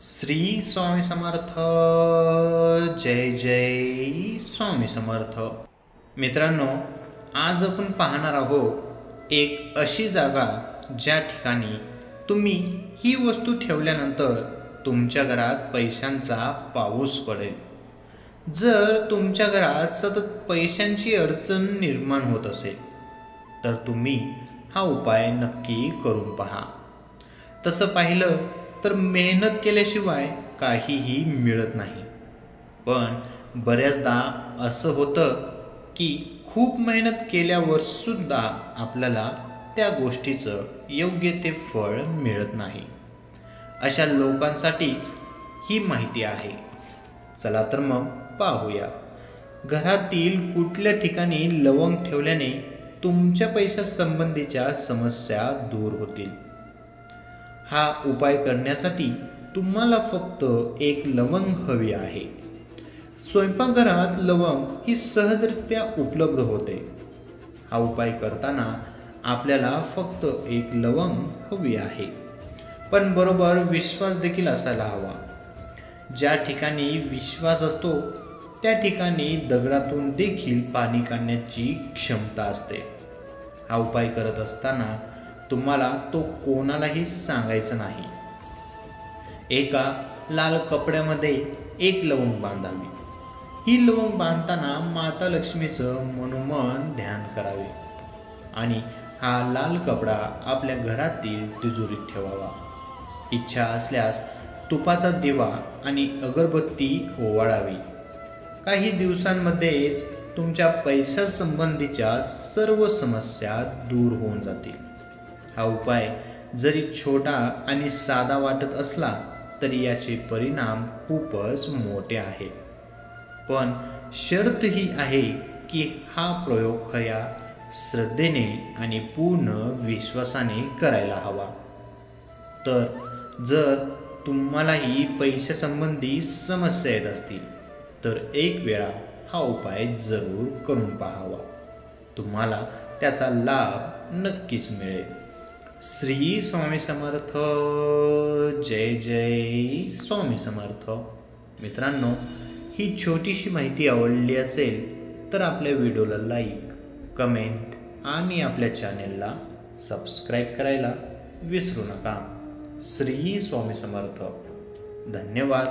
श्री स्वामी समर्थ. जय जय स्वामी समर्थ. मित्रांनो, आज आपण पाहणार आहोत एक अशी जागा ज्या ठिकाणी तुम्ही ही वस्तू ठेवल्यानंतर तुमच्या घरात पैशांचा पाऊस पडेल. जर तुमच्या घरात सतत पैशांची अडचण निर्माण होत असेल तर तुम्ही हा उपाय नक्की करून पहा. तसं पाहिलं तर मेहनत केल्याशिवाय काहीही मिळत नाही. पण बऱ्याचदा असं होतं की खूप मेहनत केल्यावर सुद्धा आपल्याला त्या गोष्टीचं योग्य ते फळ मिळत नाही. अशा लोकांसाठीच ही माहिती आहे. चला तर मग पाहूया. घरातील कुठल्या ठिकाणी लवंग ठेवल्याने तुमच्या पैशासंबंधीच्या समस्या दूर होतील. हा उपाय करण्यासाठी तुम्हाला फक्त एक लवंग हवी आहे. स्वयंपाकघरात लवंग ही सहजरित्या उपलब्ध होते. हा उपाय करताना आपल्याला फक्त एक लवंग हवी आहे, पण बरोबर विश्वास देखील असायला हवा. ज्या ठिकाणी विश्वास असतो त्या ठिकाणी दगडातून देखील पाणी काढण्याची क्षमता असते. हा उपाय करत असताना तुम्हाला तो कोणालाही सांगायचा नाही. एका लाल कपड्यामध्ये एक लवंग बांधावी. ही लवंग बांधताना माता लक्ष्मीचं मनोमन ध्यान करावे आणि हा लाल कपडा आपल्या घरातील तिजोरीत ठेवावा. इच्छा असल्यास तुपाचा दिवा आणि अगरबत्ती ओवाळावी. काही दिवसांमध्येच तुमच्या पैशासंबंधीच्या सर्व समस्या दूर होऊन जातील. हा उपाय जरी छोटा आणि साधा वाटत असला तरी याचे परिणाम खूपच मोठे आहेत. पण शर्त ही आहे की हा प्रयोग खऱ्या श्रद्धेने आणि पूर्ण विश्वासाने करायला हवा. तर जर तुम्हालाही पैशासंबंधी समस्या येत असतील तर एक वेळा हा उपाय जरूर करून पाहावा. तुम्हाला त्याचा लाभ नक्कीच मिळेल. श्री स्वामी समर्थ. जय जय स्वामी समर्थ. मित्रांनो, ही छोटीशी माहिती आवडली असेल तर आपल्या व्हिडिओला लाईक, कमेंट आणि आपल्या चॅनेलला सबस्क्राईब करायला विसरू नका. श्री स्वामी समर्थ. धन्यवाद.